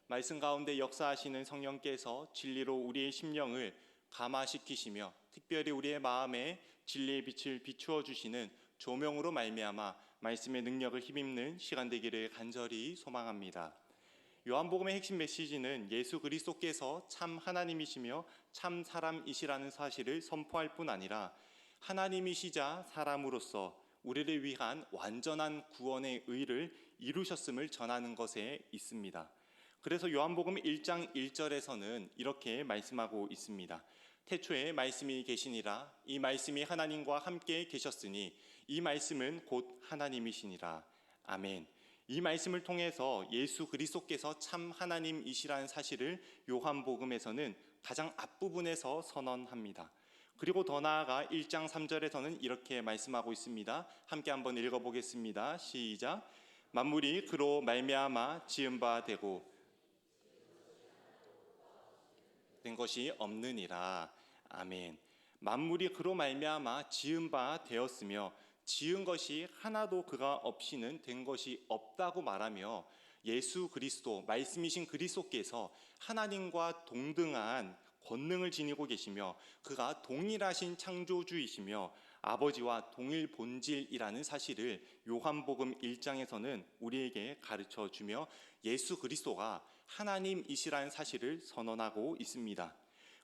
말씀 가운데 역사하시는 성령께서 진리로 우리의 심령을 감화시키시며 특별히 우리의 마음에 진리의 빛을 비추어 주시는 조명으로 말미암아 말씀의 능력을 힘입는 시간 되기를 간절히 소망합니다. 요한복음의 핵심 메시지는 예수 그리스도께서 참 하나님이시며 참 사람이시라는 사실을 선포할 뿐 아니라 하나님이시자 사람으로서 우리를 위한 완전한 구원의 의를 이루셨음을 전하는 것에 있습니다. 그래서 요한복음 1장 1절에서는 이렇게 말씀하고 있습니다. 태초에 말씀이 계시니라. 이 말씀이 하나님과 함께 계셨으니 이 말씀은 곧 하나님이시니라. 아멘. 이 말씀을 통해서 예수 그리스도께서 참 하나님이시라는 사실을 요한복음에서는 가장 앞부분에서 선언합니다. 그리고 더 나아가 1장 3절에서는 이렇게 말씀하고 있습니다. 함께 한번 읽어보겠습니다. 시작. 만물이 그로 말미암아 지은 바 되고 된 것이 없느니라. 아멘. 만물이 그로 말미암아 지은 바 되었으며 지은 것이 하나도 그가 없이는 된 것이 없다고 말하며 예수 그리스도, 말씀이신 그리스도께서 하나님과 동등한 권능을 지니고 계시며 그가 동일하신 창조주이시며 아버지와 동일 본질이라는 사실을 요한복음 1장에서는 우리에게 가르쳐 주며 예수 그리스도가 하나님이시라는 사실을 선언하고 있습니다.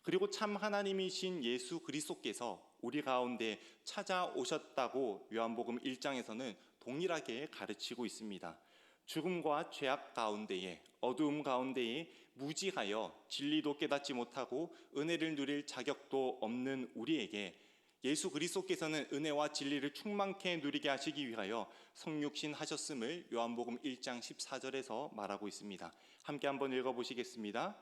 그리고 참 하나님이신 예수 그리스도께서 우리 가운데 찾아오셨다고 요한복음 1장에서는 동일하게 가르치고 있습니다. 죽음과 죄악 가운데에 어두움 가운데에 무지하여 진리도 깨닫지 못하고 은혜를 누릴 자격도 없는 우리에게 예수 그리스도께서는 은혜와 진리를 충만케 누리게 하시기 위하여 성육신 하셨음을 요한복음 1장 14절에서 말하고 있습니다. 함께 한번 읽어보시겠습니다.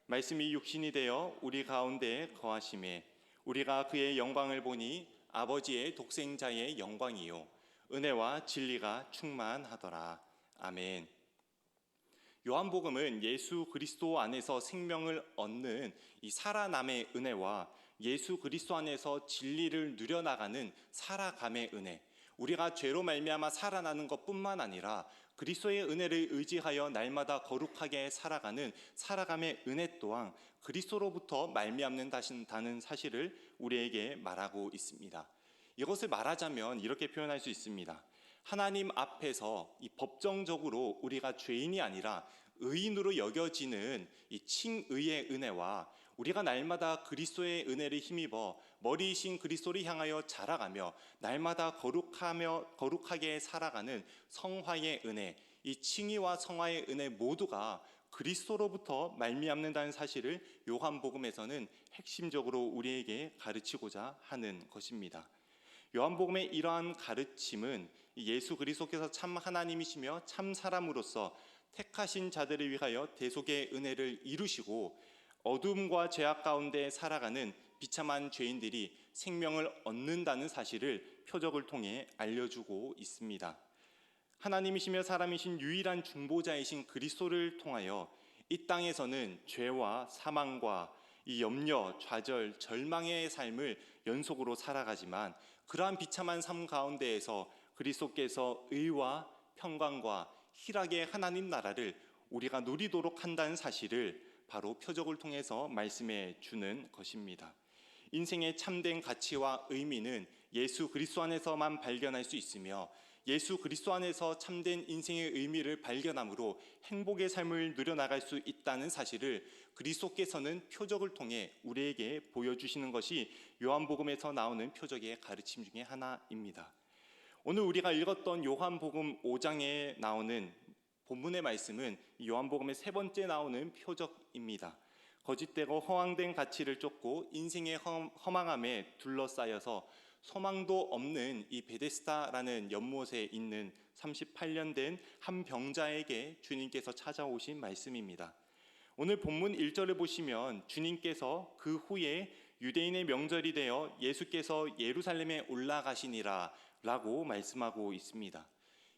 말씀이 육신이 되어 우리 가운데 거하심에 우리가 그의 영광을 보니 아버지의 독생자의 영광이요 은혜와 진리가 충만하더라. 아멘. 요한복음은 예수 그리스도 안에서 생명을 얻는 이 살아남의 은혜와 예수 그리스도 안에서 진리를 누려나가는 살아감의 은혜, 우리가 죄로 말미암아 살아나는 것뿐만 아니라 그리스도의 은혜를 의지하여 날마다 거룩하게 살아가는 살아감의 은혜 또한 그리스도로부터 말미암는다는 사실을 우리에게 말하고 있습니다. 이것을 말하자면 이렇게 표현할 수 있습니다. 하나님 앞에서 이 법정적으로 우리가 죄인이 아니라 의인으로 여겨지는 이 칭의의 은혜와 우리가 날마다 그리스도의 은혜를 힘입어 머리이신 그리스도를 향하여 자라가며 날마다 거룩하게 살아가는 성화의 은혜, 이 칭의와 성화의 은혜 모두가 그리스도로부터 말미암는다는 사실을 요한복음에서는 핵심적으로 우리에게 가르치고자 하는 것입니다. 요한복음의 이러한 가르침은 예수 그리스도께서 참 하나님이시며 참 사람으로서 택하신 자들을 위하여 대속의 은혜를 이루시고 어둠과 죄악 가운데 살아가는 비참한 죄인들이 생명을 얻는다는 사실을 표적을 통해 알려주고 있습니다. 하나님이시며 사람이신 유일한 중보자이신 그리스도를 통하여 이 땅에서는 죄와 사망과 이 염려, 좌절, 절망의 삶을 연속으로 살아가지만 그러한 비참한 삶 가운데에서 그리스도께서 의와 평강과 희락의 하나님 나라를 우리가 누리도록 한다는 사실을 바로 표적을 통해서 말씀해 주는 것입니다. 인생의 참된 가치와 의미는 예수 그리스도 안에서만 발견할 수 있으며 예수 그리스도 안에서 참된 인생의 의미를 발견함으로 행복의 삶을 누려나갈 수 있다는 사실을 그리스도께서는 표적을 통해 우리에게 보여주시는 것이 요한복음에서 나오는 표적의 가르침 중에 하나입니다. 오늘 우리가 읽었던 요한복음 5장에 나오는 본문의 말씀은 요한복음의 세 번째 나오는 표적입니다. 거짓되고 허황된 가치를 쫓고 인생의 허망함에 둘러싸여서 소망도 없는 이 베데스다라는 연못에 있는 38년 된 한 병자에게 주님께서 찾아오신 말씀입니다. 오늘 본문 1절을 보시면 주님께서 그 후에 유대인의 명절이 되어 예수께서 예루살렘에 올라가시니라 라고 말씀하고 있습니다.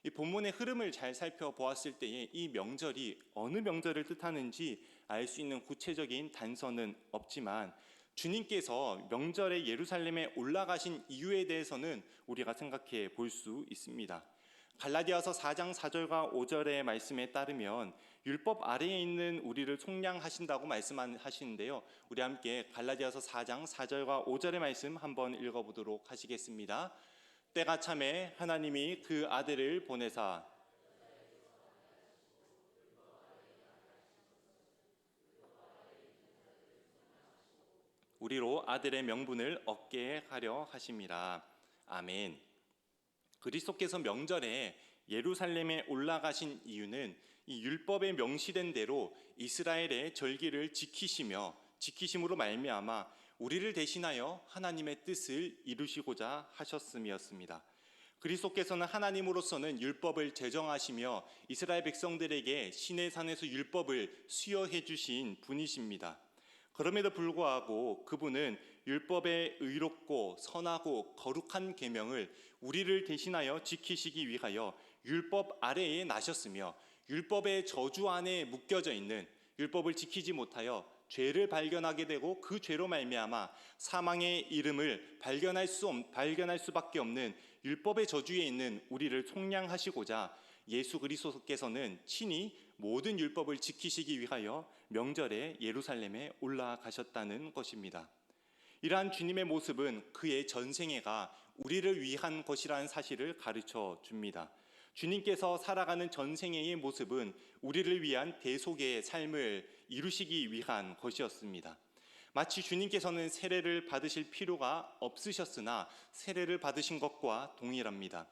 이 본문의 흐름을 잘 살펴보았을 때에 이 명절이 어느 명절을 뜻하는지 알 수 있는 구체적인 단서는 없지만 주님께서 명절에 예루살렘에 올라가신 이유에 대해서는 우리가 생각해 볼 수 있습니다. 갈라디아서 4장 4절과 5절의 말씀에 따르면 율법 아래에 있는 우리를 속량하신다고 말씀하시는데요. 우리 함께 갈라디아서 4장 4절과 5절의 말씀 한번 읽어보도록 하시겠습니다. 때가 참에 하나님이 그 아들을 보내사 우리로 아들의 명분을 얻게 하려 하심이라. 아멘. 그리스도께서 명절에 예루살렘에 올라가신 이유는 이 율법에 명시된 대로 이스라엘의 절기를 지키심으로 말미암아 우리를 대신하여 하나님의 뜻을 이루시고자 하셨음이었습니다. 그리스도께서는 하나님으로서는 율법을 제정하시며 이스라엘 백성들에게 시내산에서 율법을 수여해 주신 분이십니다. 그럼에도 불구하고 그분은 율법의 의롭고 선하고 거룩한 계명을 우리를 대신하여 지키시기 위하여 율법 아래에 나셨으며 율법의 저주 안에 묶여져 있는 율법을 지키지 못하여 죄를 발견하게 되고 그 죄로 말미암아 사망의 이름을 발견할 수밖에 없는 율법의 저주에 있는 우리를 속량하시고자 예수 그리스도께서는 친히 모든 율법을 지키시기 위하여 명절에 예루살렘에 올라가셨다는 것입니다. 이러한 주님의 모습은 그의 전생애가 우리를 위한 것이라는 사실을 가르쳐 줍니다. 주님께서 살아가는 전생애의 모습은 우리를 위한 대속의 삶을 이루시기 위한 것이었습니다. 마치 주님께서는 세례를 받으실 필요가 없으셨으나 세례를 받으신 것과 동일합니다.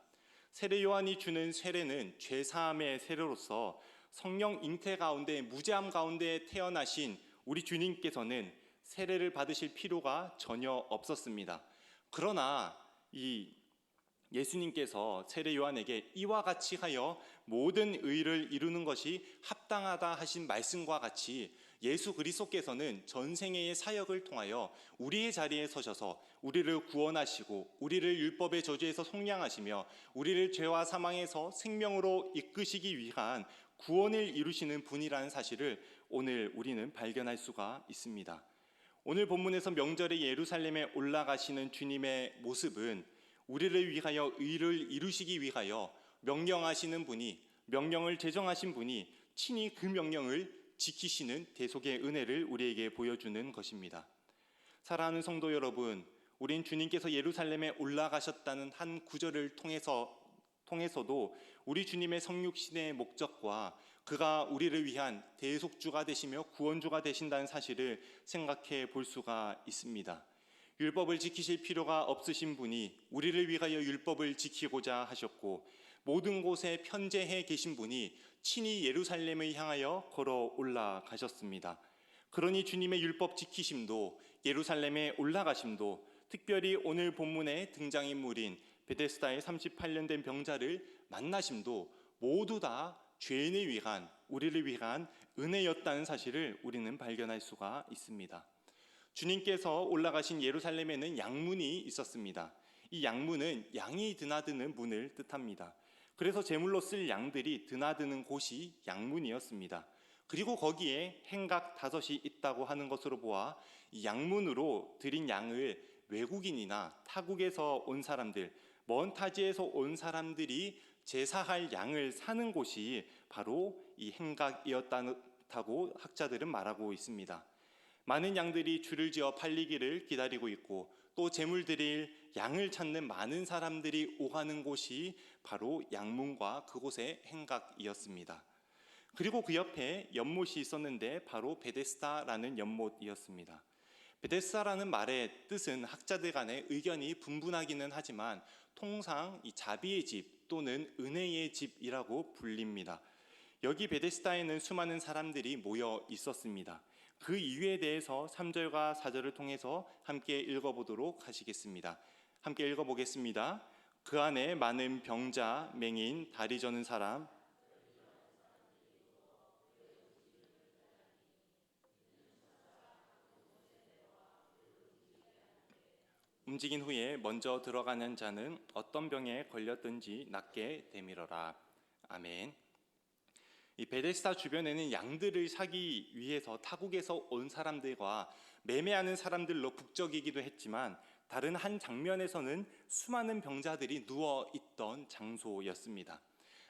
세례 요한이 주는 세례는 죄사함의 세례로서 성령 잉태 가운데 무죄함 가운데 태어나신 우리 주님께서는 세례를 받으실 필요가 전혀 없었습니다. 그러나 이 예수님께서 세례 요한에게 이와 같이 하여 모든 의를 이루는 것이 합당하다 하신 말씀과 같이 예수 그리스도께서는 전생애의 사역을 통하여 우리의 자리에 서셔서 우리를 구원하시고 우리를 율법의 저주에서 속량하시며 우리를 죄와 사망에서 생명으로 이끄시기 위한 구원을 이루시는 분이라는 사실을 오늘 우리는 발견할 수가 있습니다. 오늘 본문에서 명절에 예루살렘에 올라가시는 주님의 모습은 우리를 위하여 의를 이루시기 위하여 명령을 제정하신 분이 친히 그 명령을 지키시는 대속의 은혜를 우리에게 보여주는 것입니다. 사랑하는 성도 여러분, 우린 주님께서 예루살렘에 올라가셨다는 한 구절을 통해서도 우리 주님의 성육신의 목적과 그가 우리를 위한 대속주가 되시며 구원주가 되신다는 사실을 생각해 볼 수가 있습니다. 율법을 지키실 필요가 없으신 분이 우리를 위하여 율법을 지키고자 하셨고 모든 곳에 편재해 계신 분이 친히 예루살렘을 향하여 걸어 올라가셨습니다. 그러니 주님의 율법 지키심도 예루살렘에 올라가심도 특별히 오늘 본문의 등장인물인 베데스다의 38년 된 병자를 만나심도 모두 다 죄인을 위한 우리를 위한 은혜였다는 사실을 우리는 발견할 수가 있습니다. 주님께서 올라가신 예루살렘에는 양문이 있었습니다. 이 양문은 양이 드나드는 문을 뜻합니다. 그래서 제물로 쓸 양들이 드나드는 곳이 양문이었습니다. 그리고 거기에 행각 5이 있다고 하는 것으로 보아 이 양문으로 드린 양을 외국인이나 타국에서 온 사람들, 먼 타지에서 온 사람들이 제사할 양을 사는 곳이 바로 이 행각이었다고 학자들은 말하고 있습니다. 많은 양들이 줄을 지어 팔리기를 기다리고 있고 또 제물 드릴 양을 찾는 많은 사람들이 오가는 곳이 바로 양문과 그곳의 행각이었습니다. 그리고 그 옆에 연못이 있었는데 바로 베데스다라는 연못이었습니다. 베데스다라는 말의 뜻은 학자들 간에 의견이 분분하기는 하지만 통상 이 자비의 집 또는 은혜의 집이라고 불립니다. 여기 베데스다에는 수많은 사람들이 모여 있었습니다. 그 이유에 대해서 3절과 4절을 통해서 함께 읽어보도록 하시겠습니다. 함께 읽어보겠습니다. 그 안에 많은 병자, 맹인, 다리 저는 사람, 움직인 후에 먼저 들어가는 자는 어떤 병에 걸렸든지 낫게 되밀어라. 아멘. 이 베데스다 주변에는 양들을 사기 위해서 타국에서 온 사람들과 매매하는 사람들로 북적이기도 했지만 다른 한 장면에서는 수많은 병자들이 누워 있던 장소였습니다.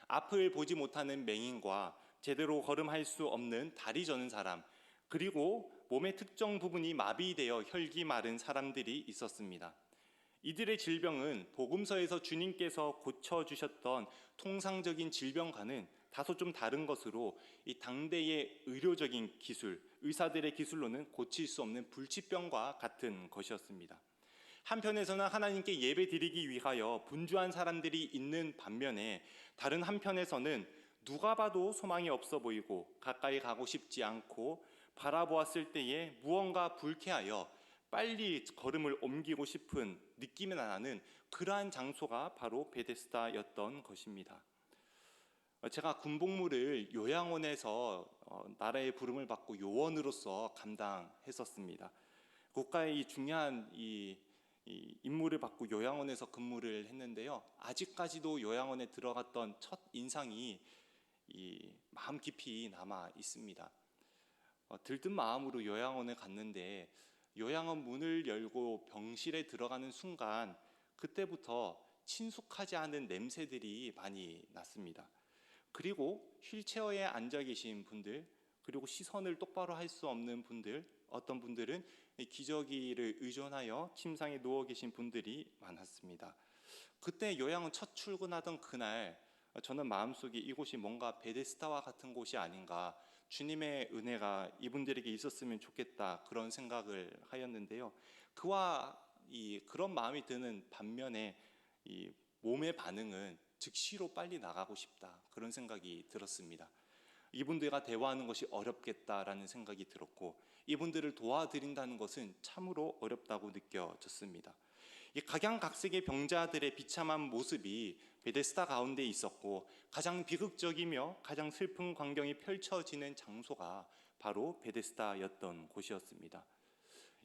앞을 보지 못하는 맹인과 제대로 걸음할 수 없는 다리 저는 사람, 그리고 몸의 특정 부분이 마비되어 혈기 마른 사람들이 있었습니다. 이들의 질병은 복음서에서 주님께서 고쳐주셨던 통상적인 질병과는 다소 좀 다른 것으로 이 당대의 의료적인 기술, 의사들의 기술로는 고칠 수 없는 불치병과 같은 것이었습니다. 한편에서는 하나님께 예배드리기 위하여 분주한 사람들이 있는 반면에 다른 한편에서는 누가 봐도 소망이 없어 보이고 가까이 가고 싶지 않고 바라보았을 때에 무언가 불쾌하여 빨리 걸음을 옮기고 싶은 느낌이 나는 그러한 장소가 바로 베데스다였던 것입니다. 제가 군복무를 요양원에서 나라의 부름을 받고 요원으로서 감당했었습니다. 국가의 이 중요한 이 임무를 받고 요양원에서 근무를 했는데요. 아직까지도 요양원에 들어갔던 첫 인상이 마음 깊이 남아 있습니다. 들뜬 마음으로 요양원에 갔는데 요양원 문을 열고 병실에 들어가는 순간 그때부터 친숙하지 않은 냄새들이 많이 났습니다. 그리고 휠체어에 앉아 계신 분들, 그리고 시선을 똑바로 할 수 없는 분들, 어떤 분들은 기저귀를 의존하여 침상에 누워 계신 분들이 많았습니다. 그때 요양원 첫 출근하던 그날 저는 마음속에 이곳이 뭔가 베데스다와 같은 곳이 아닌가, 주님의 은혜가 이분들에게 있었으면 좋겠다, 그런 생각을 하였는데요. 그런 마음이 드는 반면에 이 몸의 반응은 즉시로 빨리 나가고 싶다, 그런 생각이 들었습니다. 이분들과 대화하는 것이 어렵겠다라는 생각이 들었고 이분들을 도와드린다는 것은 참으로 어렵다고 느껴졌습니다. 이 각양각색의 병자들의 비참한 모습이 베데스다 가운데 있었고 가장 비극적이며 가장 슬픈 광경이 펼쳐지는 장소가 바로 베데스다였던 곳이었습니다.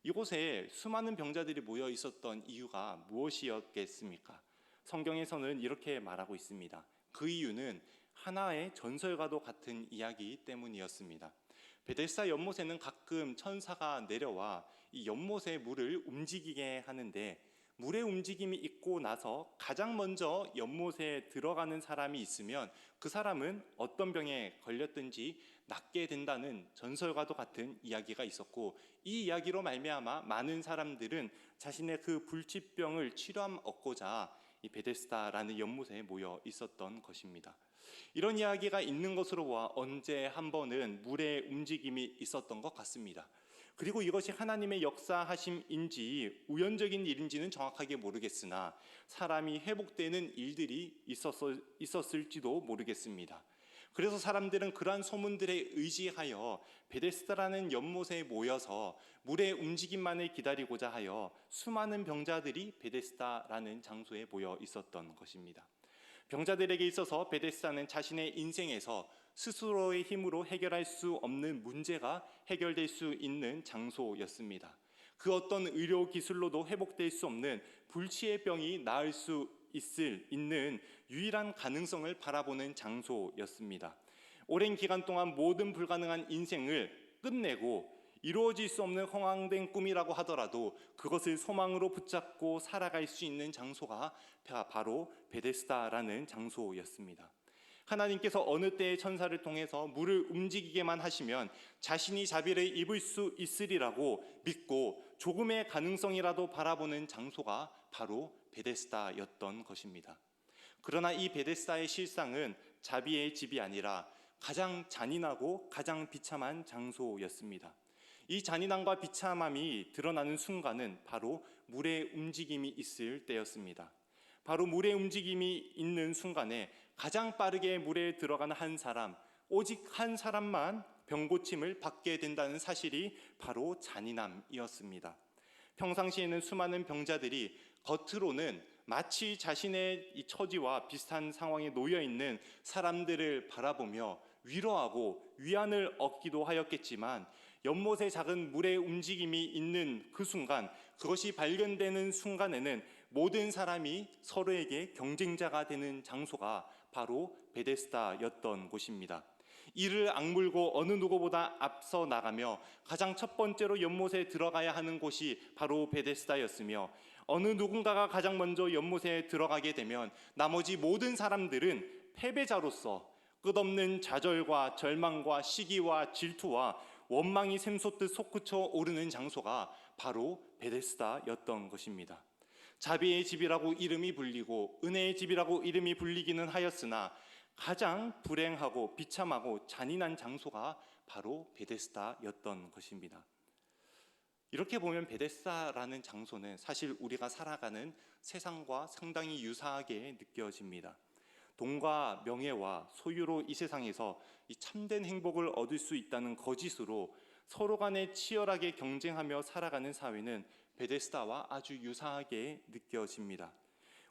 이곳에 수많은 병자들이 모여 있었던 이유가 무엇이었겠습니까? 성경에서는 이렇게 말하고 있습니다. 그 이유는 하나의 전설과도 같은 이야기 때문이었습니다. 베데스다 연못에는 가끔 천사가 내려와 이 연못의 물을 움직이게 하는데 물의 움직임이 있고 나서 가장 먼저 연못에 들어가는 사람이 있으면 그 사람은 어떤 병에 걸렸든지 낫게 된다는 전설과도 같은 이야기가 있었고 이 이야기로 말미암아 많은 사람들은 자신의 그 불치병을 치료하고자 이 베데스다라는 연못에 모여 있었던 것입니다. 이런 이야기가 있는 것으로 보아 언제 한 번은 물의 움직임이 있었던 것 같습니다. 그리고 이것이 하나님의 역사하심인지 우연적인 일인지는 정확하게 모르겠으나 사람이 회복되는 일들이 있었을지도 모르겠습니다. 그래서 사람들은 그러한 소문들에 의지하여 베데스다라는 연못에 모여서 물의 움직임만을 기다리고자 하여 수많은 병자들이 베데스다라는 장소에 모여 있었던 것입니다. 병자들에게 있어서 베데스다는 자신의 인생에서 스스로의 힘으로 해결할 수 없는 문제가 해결될 수 있는 장소였습니다. 그 어떤 의료 기술로도 회복될 수 없는 불치의 병이 나을 수 있는 유일한 가능성을 바라보는 장소였습니다. 오랜 기간 동안 모든 불가능한 인생을 끝내고 이루어질 수 없는 허황된 꿈이라고 하더라도 그것을 소망으로 붙잡고 살아갈 수 있는 장소가 바로 베데스다라는 장소였습니다. 하나님께서 어느 때의 천사를 통해서 물을 움직이게만 하시면 자신이 자비를 입을 수 있으리라고 믿고 조금의 가능성이라도 바라보는 장소가 바로 베데스다였던 것입니다. 그러나 이 베데스다의 실상은 자비의 집이 아니라 가장 잔인하고 가장 비참한 장소였습니다. 이 잔인함과 비참함이 드러나는 순간은 바로 물의 움직임이 있을 때였습니다. 바로 물의 움직임이 있는 순간에 가장 빠르게 물에 들어가는 한 사람, 오직 한 사람만 병고침을 받게 된다는 사실이 바로 잔인함이었습니다. 평상시에는 수많은 병자들이 겉으로는 마치 자신의 이 처지와 비슷한 상황에 놓여 있는 사람들을 바라보며 위로하고 위안을 얻기도 하였겠지만 연못의 작은 물의 움직임이 있는 그 순간, 그것이 발견되는 순간에는 모든 사람이 서로에게 경쟁자가 되는 장소가 바로 베데스다였던 곳입니다. 이를 악물고 어느 누구보다 앞서 나가며 가장 첫 번째로 연못에 들어가야 하는 곳이 바로 베데스다였으며 어느 누군가가 가장 먼저 연못에 들어가게 되면 나머지 모든 사람들은 패배자로서 끝없는 좌절과 절망과 시기와 질투와 원망이 샘솟듯 솟구쳐 오르는 장소가 바로 베데스다였던 것입니다. 자비의 집이라고 이름이 불리고 은혜의 집이라고 이름이 불리기는 하였으나 가장 불행하고 비참하고 잔인한 장소가 바로 베데스다였던 것입니다. 이렇게 보면 베데스다라는 장소는 사실 우리가 살아가는 세상과 상당히 유사하게 느껴집니다. 돈과 명예와 소유로 이 세상에서 이 참된 행복을 얻을 수 있다는 거짓으로 서로 간에 치열하게 경쟁하며 살아가는 사회는 베데스다와 아주 유사하게 느껴집니다.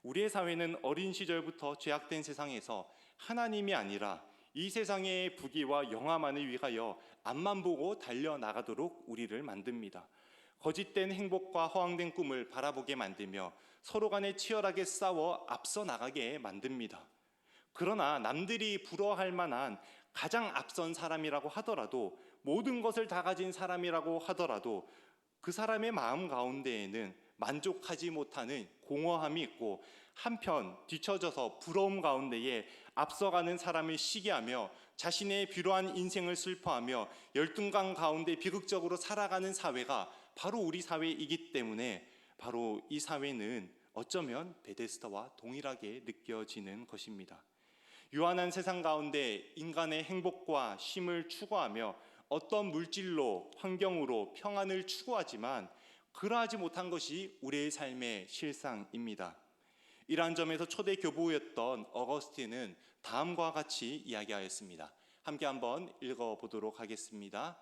우리의 사회는 어린 시절부터 죄악된 세상에서 하나님이 아니라 이 세상의 부귀와 영화만을 위하여 앞만 보고 달려나가도록 우리를 만듭니다. 거짓된 행복과 허황된 꿈을 바라보게 만들며 서로 간에 치열하게 싸워 앞서 나가게 만듭니다. 그러나 남들이 부러워할 만한 가장 앞선 사람이라고 하더라도, 모든 것을 다 가진 사람이라고 하더라도 그 사람의 마음 가운데에는 만족하지 못하는 공허함이 있고, 한편 뒤처져서 부러움 가운데에 앞서가는 사람을 시기하며 자신의 비로한 인생을 슬퍼하며 열등감 가운데 비극적으로 살아가는 사회가 바로 우리 사회이기 때문에 바로 이 사회는 어쩌면 베데스다와 동일하게 느껴지는 것입니다. 유한한 세상 가운데 인간의 행복과 쉼을 추구하며 어떤 물질로, 환경으로 평안을 추구하지만 그러하지 못한 것이 우리의 삶의 실상입니다. 이러한 점에서 초대 교부였던 어거스틴은 다음과 같이 이야기하였습니다. 함께 한번 읽어보도록 하겠습니다.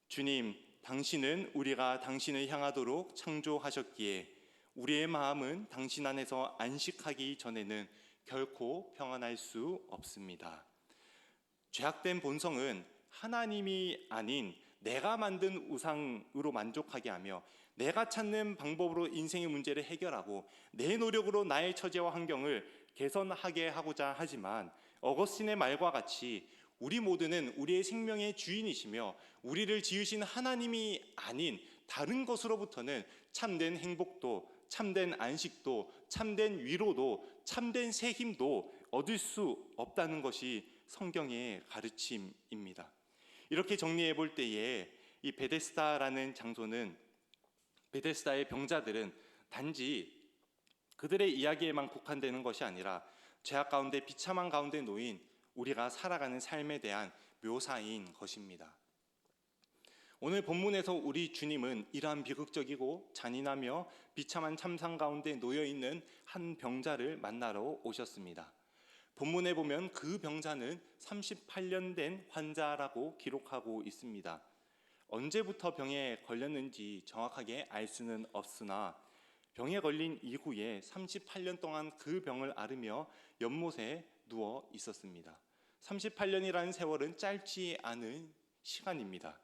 주님, 당신은 우리가 당신을 향하도록 창조하셨기에 우리의 마음은 당신 안에서 안식하기 전에는 결코 평안할 수 없습니다. 죄악된 본성은 하나님이 아닌 내가 만든 우상으로 만족하게 하며 내가 찾는 방법으로 인생의 문제를 해결하고 내 노력으로 나의 처지와 환경을 개선하게 하고자 하지만, 어거스틴의 말과 같이 우리 모두는 우리의 생명의 주인이시며 우리를 지으신 하나님이 아닌 다른 것으로부터는 참된 행복도, 참된 안식도, 참된 위로도, 참된 새 힘도 얻을 수 없다는 것이 성경의 가르침입니다. 이렇게 정리해 볼 때에 이 베데스다라는 장소는, 베데스다의 병자들은 단지 그들의 이야기에만 국한되는 것이 아니라 죄악 가운데 비참한 가운데 놓인 우리가 살아가는 삶에 대한 묘사인 것입니다. 오늘 본문에서 우리 주님은 이러한 비극적이고 잔인하며 비참한 참상 가운데 놓여있는 한 병자를 만나러 오셨습니다. 본문에 보면 그 병자는 38년 된 환자라고 기록하고 있습니다. 언제부터 병에 걸렸는지 정확하게 알 수는 없으나 병에 걸린 이후에 38년 동안 그 병을 앓으며 연못에 누워 있었습니다. 38년이라는 세월은 짧지 않은 시간입니다.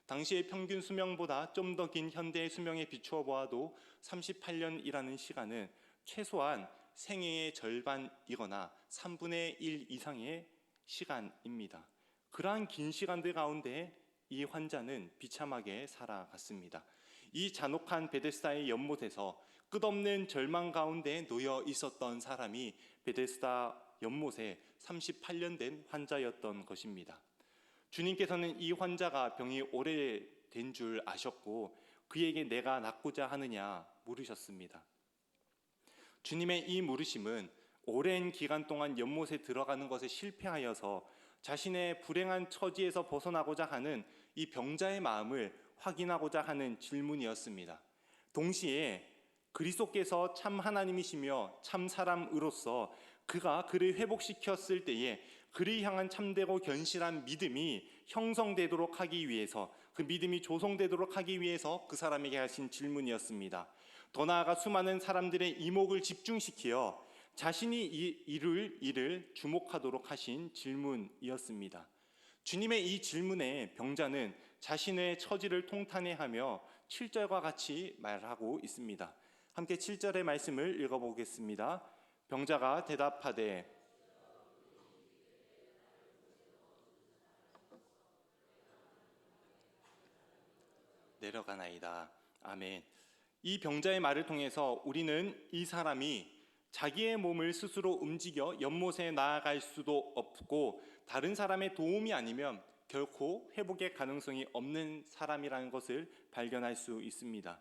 당시의 평균 수명보다 좀 더 긴 현대의 수명에 비추어 보아도 38년이라는 시간은 최소한 생애의 절반이거나 3분의 1 이상의 시간입니다. 그러한 긴 시간들 가운데 이 환자는 비참하게 살아갔습니다. 이 잔혹한 베데스다의 연못에서 끝없는 절망 가운데 놓여 있었던 사람이 베데스다 연못에 38년 된 환자였던 것입니다. 주님께서는 이 환자가 병이 오래된 줄 아셨고 그에게 내가 낫고자 하느냐 물으셨습니다. 주님의 이 물으심은 오랜 기간 동안 연못에 들어가는 것에 실패하여서 자신의 불행한 처지에서 벗어나고자 하는 이 병자의 마음을 확인하고자 하는 질문이었습니다. 동시에 그리스도께서 참 하나님이시며 참 사람으로서 그가 그를 회복시켰을 때에 그를 향한 참되고 견실한 믿음이 형성되도록 하기 위해서, 그 믿음이 조성되도록 하기 위해서 그 사람에게 하신 질문이었습니다. 더 나아가 수많은 사람들의 이목을 집중시켜 자신이 이룰 일을 주목하도록 하신 질문이었습니다. 주님의 이 질문에 병자는 자신의 처지를 통탄해하며 7절과 같이 말하고 있습니다. 함께 7절의 말씀을 읽어보겠습니다. 병자가 대답하되 내려가나이다. 아멘. 이 병자의 말을 통해서 우리는 이 사람이 자기의 몸을 스스로 움직여 연못에 나아갈 수도 없고 다른 사람의 도움이 아니면 결코 회복의 가능성이 없는 사람이라는 것을 발견할 수 있습니다.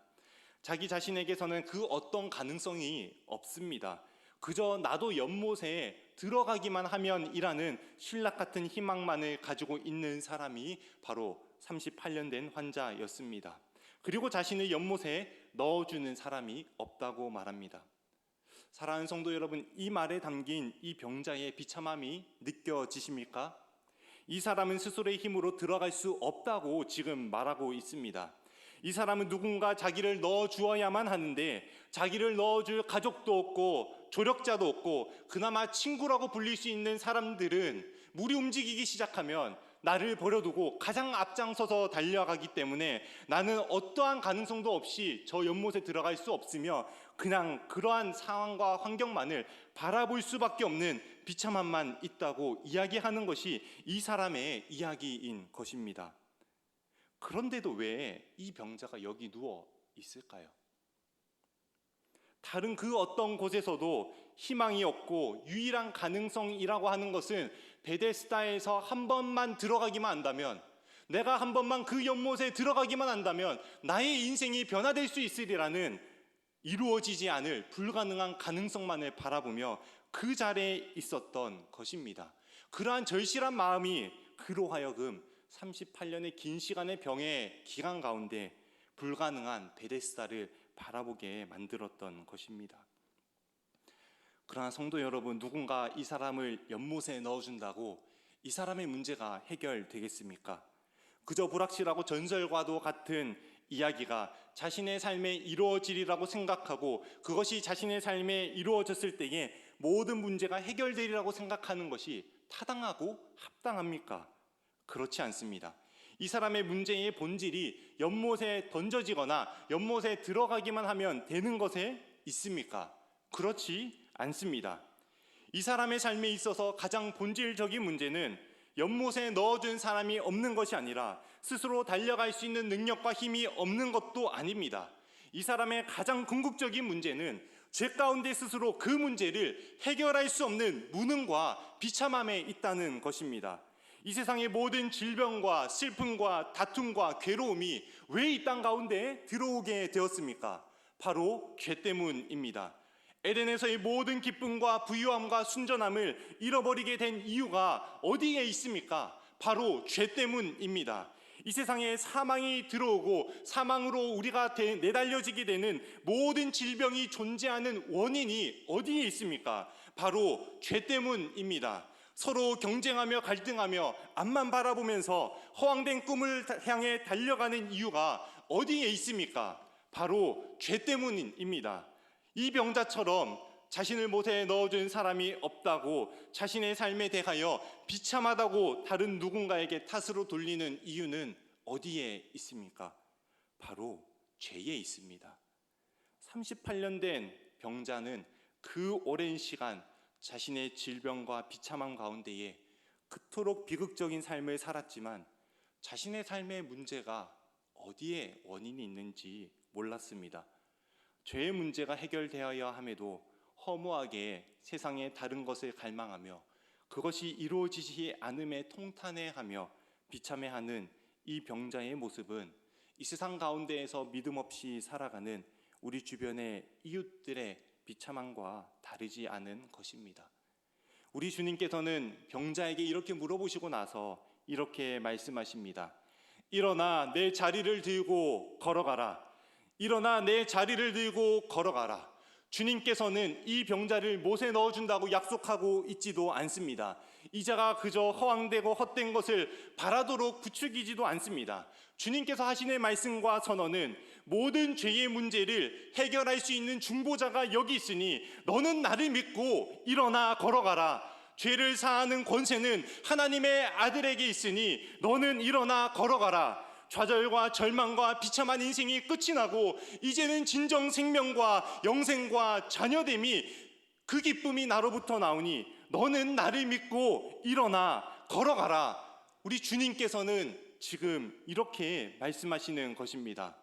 자기 자신에게서는 그 어떤 가능성이 없습니다. 그저 나도 연못에 들어가기만 하면이라는 신락 같은 희망만을 가지고 있는 사람이 바로 38년 된 환자였습니다. 그리고 자신을 연못에 넣어주는 사람이 없다고 말합니다. 사랑하는 성도 여러분, 이 말에 담긴 이 병자의 비참함이 느껴지십니까? 이 사람은 스스로의 힘으로 들어갈 수 없다고 지금 말하고 있습니다. 이 사람은 누군가 자기를 넣어주어야만 하는데 자기를 넣어줄 가족도 없고 조력자도 없고 그나마 친구라고 불릴 수 있는 사람들은 물이 움직이기 시작하면 나를 버려두고 가장 앞장서서 달려가기 때문에 나는 어떠한 가능성도 없이 저 연못에 들어갈 수 없으며 그냥 그러한 상황과 환경만을 바라볼 수밖에 없는 비참함만 있다고 이야기하는 것이 이 사람의 이야기인 것입니다. 그런데도 왜 이 병자가 여기 누워 있을까요? 다른 그 어떤 곳에서도 희망이 없고 유일한 가능성이라고 하는 것은 베데스다에서 한 번만 들어가기만 한다면, 내가 한 번만 그 연못에 들어가기만 한다면 나의 인생이 변화될 수 있으리라는 이루어지지 않을 불가능한 가능성만을 바라보며 그 자리에 있었던 것입니다. 그러한 절실한 마음이 그로 하여금 38년의 긴 시간의 병의 기간 가운데 불가능한 베데스다를 바라보게 만들었던 것입니다. 그러나 성도 여러분, 누군가 이 사람을 연못에 넣어준다고 이 사람의 문제가 해결되겠습니까? 그저 불확실하고 전설과도 같은 이야기가 자신의 삶에 이루어지리라고 생각하고 그것이 자신의 삶에 이루어졌을 때에 모든 문제가 해결되리라고 생각하는 것이 타당하고 합당합니까? 그렇지 않습니다. 이 사람의 문제의 본질이 연못에 던져지거나 연못에 들어가기만 하면 되는 것에 있습니까? 그렇지 않습니다. 이 사람의 삶에 있어서 가장 본질적인 문제는 연못에 넣어준 사람이 없는 것이 아니라 스스로 달려갈 수 있는 능력과 힘이 없는 것도 아닙니다. 이 사람의 가장 궁극적인 문제는 죄 가운데 스스로 그 문제를 해결할 수 없는 무능과 비참함에 있다는 것입니다. 이 세상의 모든 질병과 슬픔과 다툼과 괴로움이 왜 이 땅 가운데 들어오게 되었습니까? 바로 죄 때문입니다. 에덴에서의 모든 기쁨과 부유함과 순전함을 잃어버리게 된 이유가 어디에 있습니까? 바로 죄 때문입니다. 이 세상에 사망이 들어오고 사망으로 우리가 내달려지게 되는 모든 질병이 존재하는 원인이 어디에 있습니까? 바로 죄 때문입니다. 서로 경쟁하며 갈등하며 앞만 바라보면서 허황된 꿈을 향해 달려가는 이유가 어디에 있습니까? 바로 죄 때문입니다. 이 병자처럼 자신을 못에 넣어준 사람이 없다고 자신의 삶에 대하여 비참하다고 다른 누군가에게 탓으로 돌리는 이유는 어디에 있습니까? 바로 죄에 있습니다. 38년 된 병자는 그 오랜 시간 자신의 질병과 비참함 가운데에 그토록 비극적인 삶을 살았지만 자신의 삶의 문제가 어디에 원인이 있는지 몰랐습니다. 죄의 문제가 해결되어야 함에도 허무하게 세상의 다른 것을 갈망하며 그것이 이루어지지 않음에 통탄해하며 비참해하는 이 병자의 모습은 이 세상 가운데에서 믿음 없이 살아가는 우리 주변의 이웃들의 비참함과 다르지 않은 것입니다. 우리 주님께서는 병자에게 이렇게 물어보시고 나서 이렇게 말씀하십니다. 일어나 내 자리를 들고 걸어가라. 일어나 내 자리를 들고 걸어가라. 주님께서는 이 병자를 못에 넣어준다고 약속하고 있지도 않습니다. 이 자가 그저 허황되고 헛된 것을 바라도록 부추기지도 않습니다. 주님께서 하시는 말씀과 선언은 모든 죄의 문제를 해결할 수 있는 중보자가 여기 있으니 너는 나를 믿고 일어나 걸어가라. 죄를 사하는 권세는 하나님의 아들에게 있으니 너는 일어나 걸어가라. 좌절과 절망과 비참한 인생이 끝이 나고 이제는 진정 생명과 영생과 자녀됨이 그 기쁨이 나로부터 나오니 너는 나를 믿고 일어나 걸어가라. 우리 주님께서는 지금 이렇게 말씀하시는 것입니다.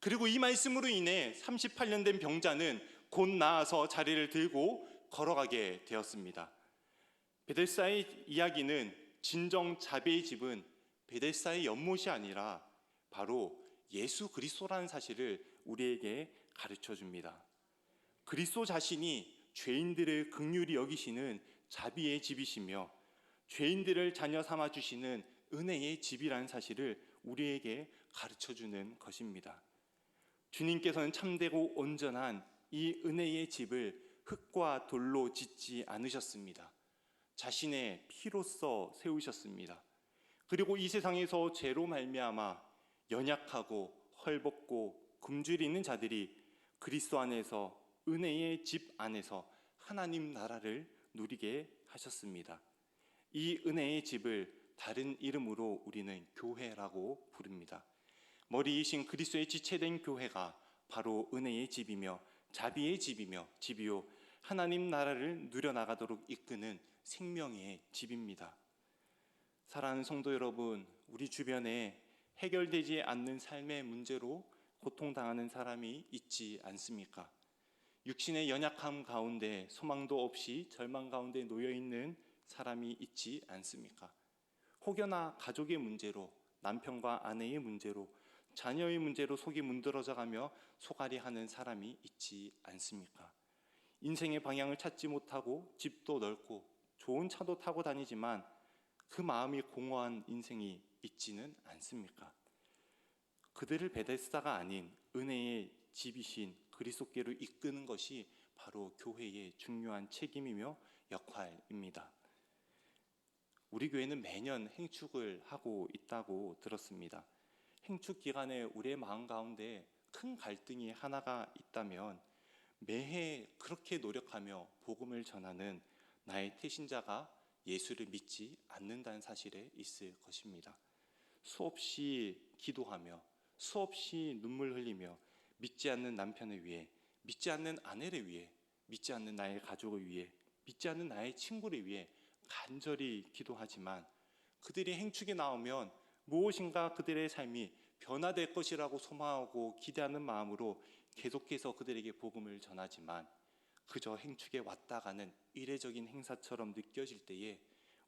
그리고 이 말씀으로 인해 38년 된 병자는 곧 나아서 자리를 들고 걸어가게 되었습니다. 베데스다의 이야기는 진정 자비의 집은 베데스다의 연못이 아니라 바로 예수 그리스도라는 사실을 우리에게 가르쳐 줍니다. 그리스도 자신이 죄인들을 긍휼히 여기시는 자비의 집이시며 죄인들을 자녀 삼아 주시는 은혜의 집이라는 사실을 우리에게 가르쳐 주는 것입니다. 주님께서는 참되고 온전한 이 은혜의 집을 흙과 돌로 짓지 않으셨습니다. 자신의 피로써 세우셨습니다. 그리고 이 세상에서 죄로 말미암아 연약하고 헐벗고 굶주리는 자들이 그리스도 안에서 은혜의 집 안에서 하나님 나라를 누리게 하셨습니다. 이 은혜의 집을 다른 이름으로 우리는 교회라고 부릅니다. 머리이신 그리스도의 지체된 교회가 바로 은혜의 집이며 자비의 집이요 하나님 나라를 누려나가도록 이끄는 생명의 집입니다. 사랑하는 성도 여러분, 우리 주변에 해결되지 않는 삶의 문제로 고통당하는 사람이 있지 않습니까? 육신의 연약함 가운데 소망도 없이 절망 가운데 놓여있는 사람이 있지 않습니까? 혹여나 가족의 문제로, 남편과 아내의 문제로, 자녀의 문제로 속이 문드러져가며 소갈이하는 사람이 있지 않습니까? 인생의 방향을 찾지 못하고 집도 넓고 좋은 차도 타고 다니지만 그 마음이 공허한 인생이 있지는 않습니까? 그들을 베데스다가 아닌 은혜의 집이신 그리스도께로 이끄는 것이 바로 교회의 중요한 책임이며 역할입니다. 우리 교회는 매년 행축을 하고 있다고 들었습니다. 행축 기간에 우리의 마음 가운데 큰 갈등이 하나가 있다면 매해 그렇게 노력하며 복음을 전하는 나의 태신자가 예수를 믿지 않는다는 사실에 있을 것입니다. 수없이 기도하며 수없이 눈물 흘리며 믿지 않는 남편을 위해, 믿지 않는 아내를 위해, 믿지 않는 나의 가족을 위해, 믿지 않는 나의 친구를 위해 간절히 기도하지만 그들이 행축에 나오면 무엇인가 그들의 삶이 변화될 것이라고 소망하고 기대하는 마음으로 계속해서 그들에게 복음을 전하지만 그저 행축에 왔다 가는 이례적인 행사처럼 느껴질 때에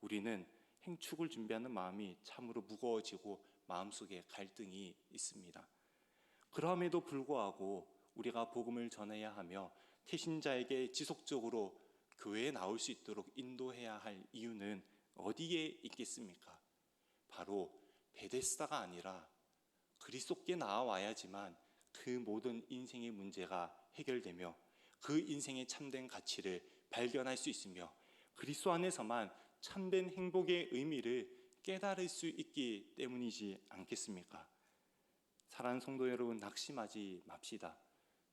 우리는 행축을 준비하는 마음이 참으로 무거워지고 마음속에 갈등이 있습니다. 그럼에도 불구하고 우리가 복음을 전해야 하며 태신자에게 지속적으로 교회에 나올 수 있도록 인도해야 할 이유는 어디에 있겠습니까? 바로 베데스다가 아니라 그리스도께 나와야지만 그 모든 인생의 문제가 해결되며 그 인생의 참된 가치를 발견할 수 있으며 그리스도 안에서만 참된 행복의 의미를 깨달을 수 있기 때문이지 않겠습니까? 사랑하는 성도 여러분, 낙심하지 맙시다.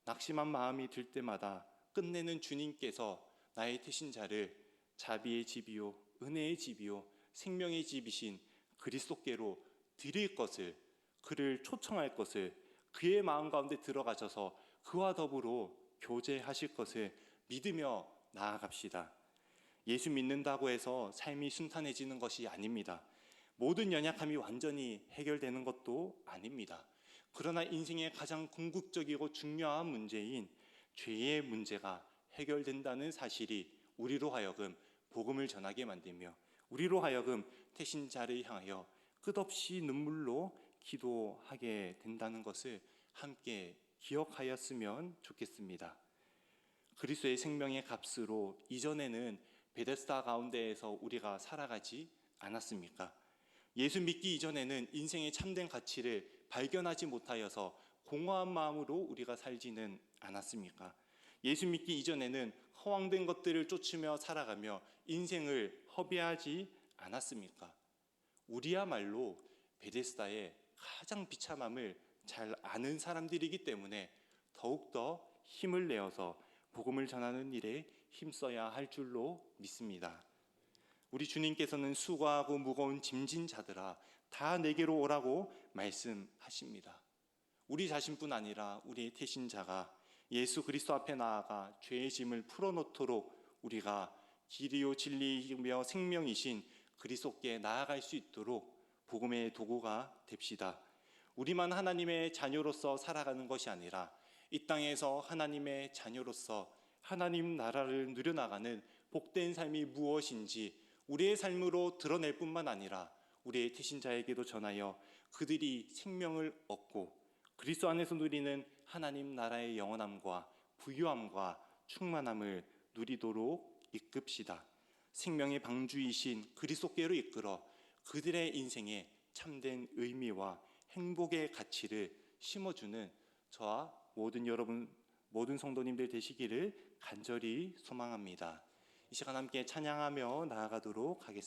낙심한 마음이 들 때마다 끝내는 주님께서 나의 태신자를 자비의 집이요 은혜의 집이요 생명의 집이신 그리스도께로 드릴 것을, 그를 초청할 것을, 그의 마음 가운데 들어가셔서 그와 더불어 교제하실 것을 믿으며 나아갑시다. 예수 믿는다고 해서 삶이 순탄해지는 것이 아닙니다. 모든 연약함이 완전히 해결되는 것도 아닙니다. 그러나 인생의 가장 궁극적이고 중요한 문제인 죄의 문제가 해결된다는 사실이 우리로 하여금 복음을 전하게 만들며 우리로 하여금 태신자를 향하여 끝없이 눈물로 기도하게 된다는 것을 함께 기억하였으면 좋겠습니다. 그리스도의 생명의 값으로 이전에는 베데스다 가운데에서 우리가 살아가지 않았습니까? 예수 믿기 이전에는 인생의 참된 가치를 발견하지 못하여서 공허한 마음으로 우리가 살지는 않았습니까? 예수 믿기 이전에는 허황된 것들을 쫓으며 살아가며 인생을 허비하지 않았습니까? 우리야말로 베데스다의 가장 비참함을 잘 아는 사람들이기 때문에 더욱더 힘을 내어서 복음을 전하는 일에 힘써야 할 줄로 믿습니다. 우리 주님께서는 수고하고 무거운 짐진 자들아 다 내게로 오라고 말씀하십니다. 우리 자신뿐 아니라 우리의 태신자가 예수 그리스도 앞에 나아가 죄의 짐을 풀어놓도록 우리가 길이요 진리이며 생명이신 그리스도께 나아갈 수 있도록 복음의 도구가 됩시다. 우리만 하나님의 자녀로서 살아가는 것이 아니라 이 땅에서 하나님의 자녀로서 하나님 나라를 누려나가는 복된 삶이 무엇인지 우리의 삶으로 드러낼 뿐만 아니라 우리의 태신자에게도 전하여 그들이 생명을 얻고 그리스도 안에서 누리는 하나님 나라의 영원함과 부유함과 충만함을 누리도록 이끕시다. 생명의 방주이신 그리스도께로 이끌어 그들의 인생에 참된 의미와 행복의 가치를 심어주는 저와 모든 성도님들 되시기를 간절히 소망합니다. 이 시간 함께 찬양하며 나아가도록 하겠습니다.